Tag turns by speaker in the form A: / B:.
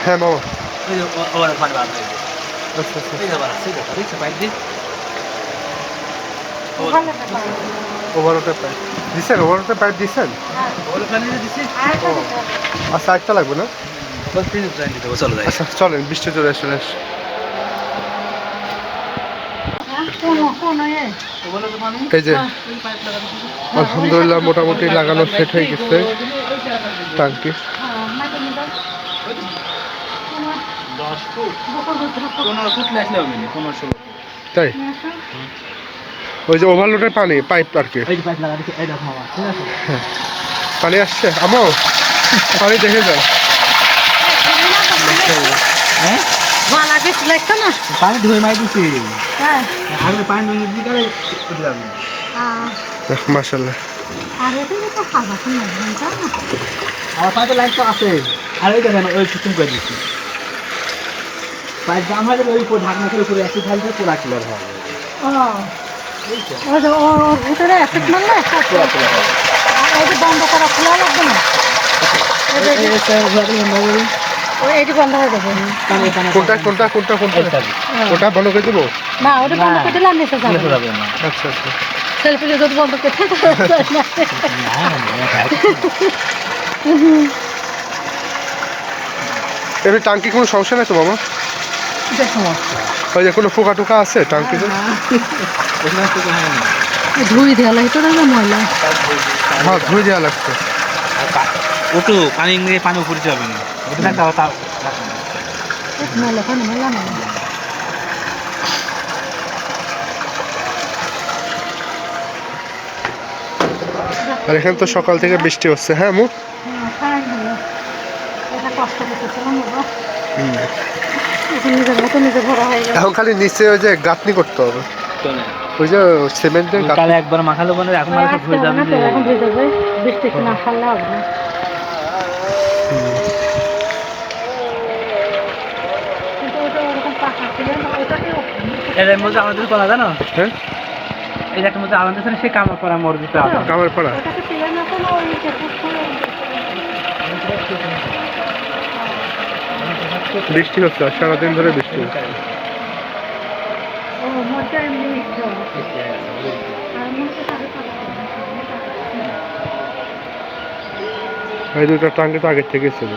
A: হ্যাঁ মামা। ওভারলোডের পাইপ দিচ্ছেন? ওভারলোডের পাইপ দিচ্ছেন? ও আচ্ছা, একটা লাগবে না? আচ্ছা চলেন, বৃষ্টি চলে আসলে। এই যে আলহামদুলিল্লাহ মোটামুটি লাগানো সেট হয়ে গেছে টাঙ্কি। তাই ওই যে ওভারলোডের পানি পাইপ আর কি। পানি আসছে আমো, পানি দেখে যাও।
B: পানি ধুয়ে মাই দিছি আগে পানি
A: মাশাআল্লাহ।
B: আমার পাইপের লাইন তো আছে, আর ওই দেখেন ওই সিস্টেম করে দিচ্ছি। পাইপ জাম হয়ে গেলে ওই ঢাকনা করে উপরে অ্যাসিড ঢালতে পুরা ক্লিয়ার হবে।
C: ভিতরে অ্যাসিড মারলে বন্ধ করা খোলা লাগবে না, এইটি বন্ধ হয়ে যাবে।
A: কোনটা কোনটা কোনটা কোনটা ওটা বন্ধ করে দেবো?
C: না ওটা বন্ধ করে দিলে নিচে যাবে।
A: আচ্ছা আচ্ছা,
C: সেলফি যদি বন্ধ করতে
A: এমনি টাঙ্কি কোনো সমস্যা নেই তো মামা? ওই যে কোনো ফোকা টোকা আছে টাঙ্কিতে?
C: ধুই দেওয়া লাগে তো ময়লা।
A: হ্যাঁ ধুয়ে দেওয়া লাগতো।
B: ওটু পানি নিয়ে পানি উপরে যাবে না,
C: ময়লা পানি ময়লা না।
A: আর এখানে তো সকাল থেকে বৃষ্টি হচ্ছে। হ্যাঁ মু এখন খালি নিচে ওই যে গাঁথনি করতে হবে, ওই যে সিমেন্টের
B: কালে একবার মাখালো মানে এখন মানে সব হয়ে যাবে।
C: এখন হয়ে যাবে, বৃষ্টি না ছাড়লে হবে না।
B: এর মধ্যে আমাদের করা জানো?
A: হ্যাঁ
B: এই একটা মধ্যে আমাদের সে কামার পড়া মসজিদে
A: কামার পাড়া। বৃষ্টি হচ্ছে আর সারাদিন ধরে বৃষ্টি হচ্ছে। এই দুটা টাঙ্কি তো আগের থেকে ছিল।